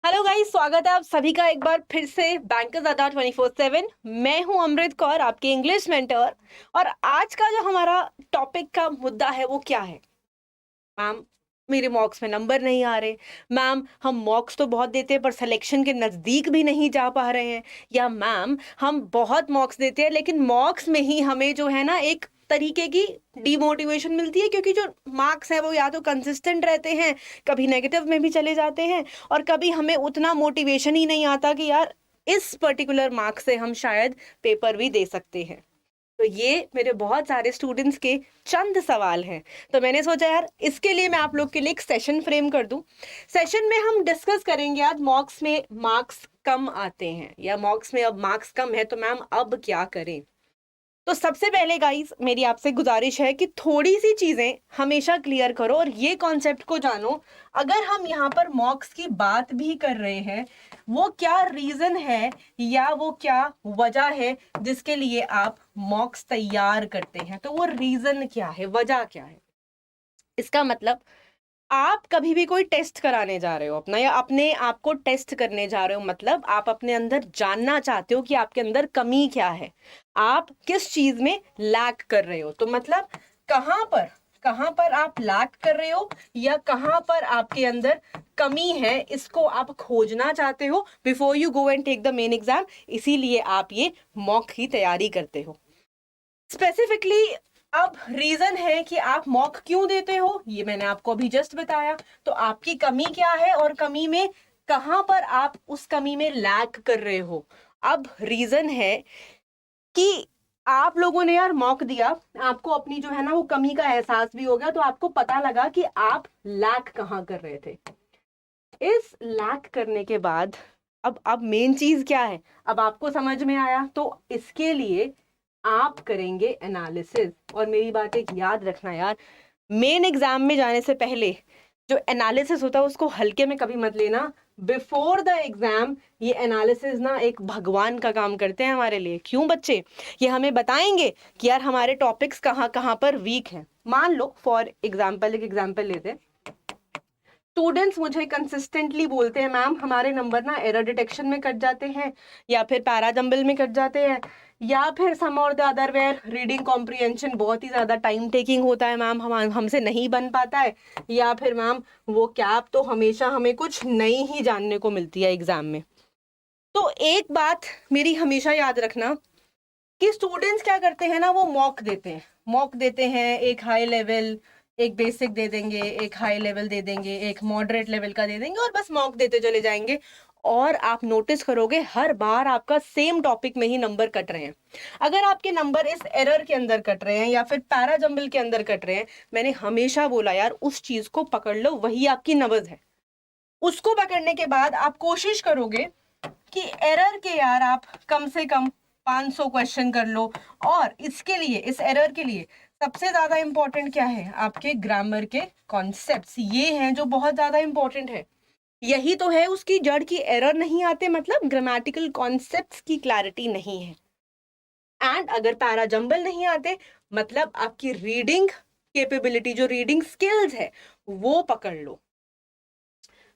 Hello guys, स्वागत है आप सभी का एक बार फिर से बैंकर्स अड्डा 24/7। मैं हूं अमृत कौर, आपकी इंग्लिश मेंटर। और आज का जो हमारा टॉपिक का मुद्दा है वो क्या है? मैम, मेरे मॉक्स में नंबर नहीं आ रहे। मैम, हम मॉक्स तो बहुत देते हैं पर सिलेक्शन के नज़दीक भी नहीं जा पा रहे हैं। या मैम, हम बहुत मॉक्स देते हैं लेकिन मॉक्स में ही हमें जो है ना एक तरीके की डिमोटिवेशन मिलती है, क्योंकि जो मार्क्स है वो या तो कंसिस्टेंट रहते हैं, कभी नेगेटिव में भी चले जाते हैं, और कभी हमें उतना मोटिवेशन ही नहीं आता कि यार इस पर्टिकुलर मार्क्स से हम शायद पेपर भी दे सकते हैं। तो ये मेरे बहुत सारे स्टूडेंट्स के चंद सवाल हैं। तो मैंने सोचा यार इसके लिए मैं आप लोग के लिए एक सेशन फ्रेम कर दूं। सेशन में हम डिस्कस करेंगे आज मॉक्स में मार्क्स कम आते हैं या मॉक्स में अब मार्क्स कम है तो मैम अब क्या करें। तो सबसे पहले गाइस मेरी आपसे गुजारिश है कि थोड़ी सी चीजें हमेशा क्लियर करो और ये कॉन्सेप्ट को जानो। अगर हम यहाँ पर मॉक्स की बात भी कर रहे हैं, वो क्या रीजन है या वो क्या वजह है जिसके लिए आप मॉक्स तैयार करते हैं, तो वो रीजन क्या है, वजह क्या है। इसका मतलब आप कभी भी कोई टेस्ट कराने जा रहे हो अपना, या अपने आप को टेस्ट करने जा रहे हो, मतलब आप अपने अंदर जानना चाहते हो कि आपके अंदर कमी क्या है, आप किस चीज में लैक कर रहे हो। तो मतलब कहां पर कहां पर आप लैक कर रहे हो या कहां पर आपके अंदर कमी है, इसको आप खोजना चाहते हो before you go and take the main exam. इसीलिए आप ये मॉक की तैयारी करते हो स्पेसिफिकली। अब रीजन है कि आप मॉक क्यों देते हो, ये मैंने आपको अभी जस्ट बताया। तो आपकी कमी क्या है और कमी में कहां पर आप उस कमी में लैक कर रहे हो। अब रीजन है कि आप लोगों ने यार मॉक दिया, आपको अपनी जो है ना वो कमी का एहसास भी हो गया, तो आपको पता लगा कि आप लैक कहां कर रहे थे। इस लैक करने के बाद अब मेन चीज क्या है, अब आपको समझ में आया। तो इसके लिए आप करेंगे एनालिसिस। और मेरी बात एक याद रखना यार, मेन एग्जाम में जाने से पहले जो एनालिसिस होता है उसको हल्के में कभी मत लेना। बिफोर द एग्जाम ये एनालिसिस ना एक भगवान का काम करते हैं हमारे लिए। क्यों बच्चे? ये हमें बताएंगे कि यार हमारे टॉपिक्स कहाँ कहाँ पर वीक हैं। मान लो फॉर एग्जाम्पल, एक एग्जाम्पल लेते हैं। स्टूडेंट्स मुझे कंसिस्टेंटली बोलते हैं मैम हमारे नंबर ना एरर डिटेक्शन में कट जाते हैं, या फिर पैराजंबल में कट जाते हैं, या फिर some or the other where reading comprehension बहुत ही ज्यादा टाइम टेकिंग होता है मैम, हम हमसे नहीं बन पाता है, या फिर मैम वो कैप तो हमेशा हमें कुछ नई ही जानने को मिलती है एग्जाम में। तो एक बात मेरी हमेशा याद रखना कि स्टूडेंट्स क्या करते हैं ना, वो मॉक देते हैं एक हाई लेवल, एक बेसिक दे देंगे, एक हाई लेवल दे देंगे, एक मॉडरेट लेवल का दे देंगे, और बस मॉक देते चले जाएंगे। और आप नोटिस करोगे हर बार आपका सेम टॉपिक में ही नंबर कट रहे हैं। अगर आपके नंबर इस एरर के अंदर कट रहे हैं या फिर पैराजंबल के अंदर कट रहे हैं, मैंने हमेशा बोला यार उस चीज को पकड़ लो, वही आपकी नब्ज है। उसको पकड़ने के बाद आप कोशिश करोगे कि एरर के यार आप कम से कम 500 क्वेश्चन कर लो। और इसके लिए, इस एरर के लिए सबसे ज्यादा इंपॉर्टेंट क्या है, आपके ग्रामर के कॉन्सेप्ट्स, ये हैं जो बहुत ज्यादा इंपॉर्टेंट है। यही तो है उसकी जड़ की एरर नहीं आते, मतलब ग्रामेटिकल कॉन्सेप्ट्स की क्लैरिटी नहीं है। एंड अगर पैराजंबल नहीं आते, मतलब आपकी रीडिंग कैपेबिलिटी, जो रीडिंग स्किल्स है वो पकड़ लो।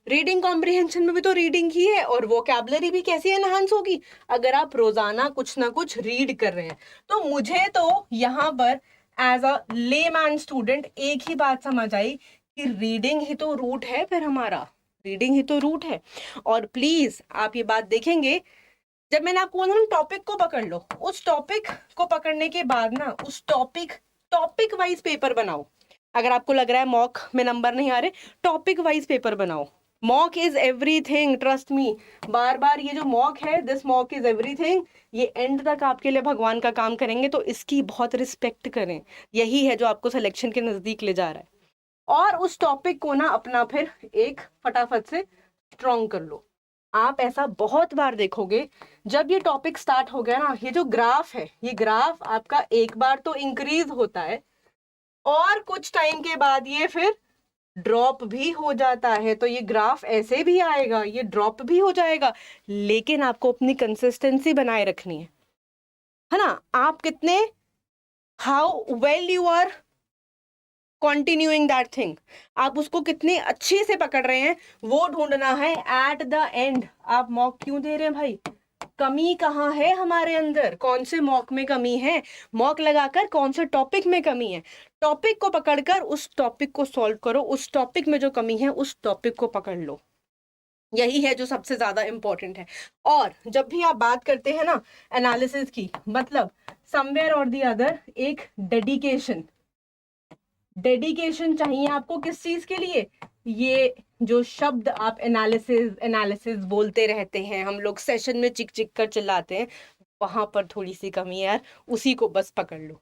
रीडिंग कॉम्प्रिहेंशन में भी तो रीडिंग ही है, और वोकैबुलरी भी कैसी एनहांस होगी अगर आप रोजाना कुछ ना कुछ रीड कर रहे हैं। तो मुझे तो यहाँ पर एज अ लेमैन स्टूडेंट एक ही बात समझ आई कि रीडिंग ही तो रूट है, फिर हमारा रीडिंग ही तो रूट है। और प्लीज आप ये बात देखेंगे, जब मैंने आपको बोला ना टॉपिक को पकड़ लो, उस टॉपिक को पकड़ने के बाद ना उस टॉपिक टॉपिक वाइज पेपर बनाओ। अगर आपको लग रहा है मॉक में नंबर नहीं आ रहे, टॉपिक वाइज पेपर बनाओ। Mock is everything, trust me. बार बार ये जो मॉक है, दिस मॉक इज एवरीथिंग, ये एंड तक आपके लिए भगवान का काम करेंगे, तो इसकी बहुत रिस्पेक्ट करें। यही है जो आपको सिलेक्शन के नजदीक ले जा रहा है। और उस टॉपिक को ना अपना फिर एक फटाफट से स्ट्रॉन्ग कर लो। आप ऐसा बहुत बार देखोगे, जब ये टॉपिक स्टार्ट हो गया ना, ये जो ग्राफ है, ये ग्राफ आपका एक बार तो इंक्रीज होता है और कुछ टाइम के बाद ये फिर ड्रॉप भी हो जाता है। तो ये ग्राफ ऐसे भी आएगा, ये ड्रॉप भी हो जाएगा, लेकिन आपको अपनी कंसिस्टेंसी बनाए रखनी है ना। आप कितने, how well you are continuing that thing, आप उसको कितनी अच्छे से पकड़ रहे हैं वो ढूंढना है एट द एंड। आप मॉक क्यों दे रहे हैं भाई? कमी कहाँ है हमारे अंदर, कौन से मॉक में कमी है, मॉक लगाकर कौन से टॉपिक में कमी है, टॉपिक को पकड़कर उस टॉपिक को सॉल्व करो, उस टॉपिक में जो कमी है उस टॉपिक को पकड़ लो। यही है जो सबसे ज्यादा इंपॉर्टेंट है। और जब भी आप बात करते हैं ना एनालिसिस की, मतलब समवेयर और दी अदर एक डेडिकेशन चाहिए आपको। किस चीज के लिए? ये जो शब्द आप एनालिसिस एनालिसिस बोलते रहते हैं, हम लोग सेशन में चिक चिक कर चिल्लाते हैं, वहां पर थोड़ी सी कमी है यार, उसी को बस पकड़ लो।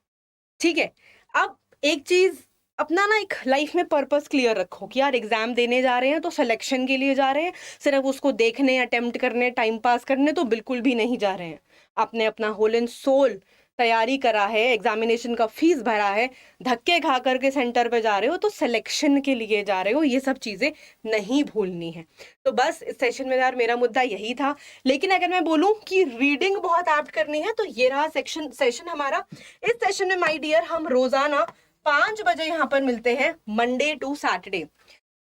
ठीक है, अब एक चीज अपना ना एक लाइफ में पर्पस क्लियर रखो कि यार एग्जाम देने जा रहे हैं तो सिलेक्शन के लिए जा रहे हैं, सिर्फ उसको देखने, अटेम्प्ट करने, टाइम पास करने तो बिल्कुल भी नहीं जा रहे हैं। आपने अपना होल एंड सोल तैयारी करा है, एग्जामिनेशन का फीस भरा है, धक्के खा करके सेंटर पे जा रहे हो तो सिलेक्शन के लिए जा रहे हो, ये सब चीजें नहीं भूलनी है। तो बस इस सेशन में यार मेरा मुद्दा यही था। लेकिन अगर मैं बोलूं कि रीडिंग बहुत ऐप्ट करनी है तो ये रहा सेशन हमारा। इस सेशन में माय डियर हम रोजाना 5 बजे यहाँ पर मिलते हैं, मंडे टू सैटरडे।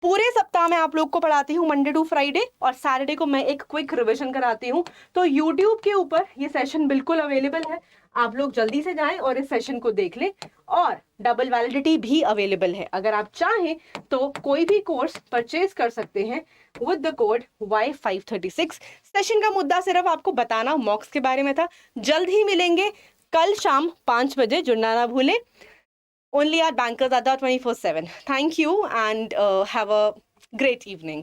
पूरे सप्ताह में आप लोग को पढ़ाती हूँ मंडे टू फ्राइडे, और सैटरडे को मैं एक क्विक रिवीजन कराती हूँ। तो यूट्यूब के ऊपर ये सेशन बिल्कुल अवेलेबल है, आप लोग जल्दी से जाएं और इस सेशन को देख लें। और डबल वैलिडिटी भी अवेलेबल है, अगर आप चाहें तो कोई भी कोर्स परचेज कर सकते हैं with the code Y536। Session का मुद्दा सिर्फ आपको बताना मॉक्स के बारे में था। जल्द ही मिलेंगे कल शाम 5 बजे, जुड़ना ना भूलें। Only at Bankers Adda 24/7. Thank you and have a great evening.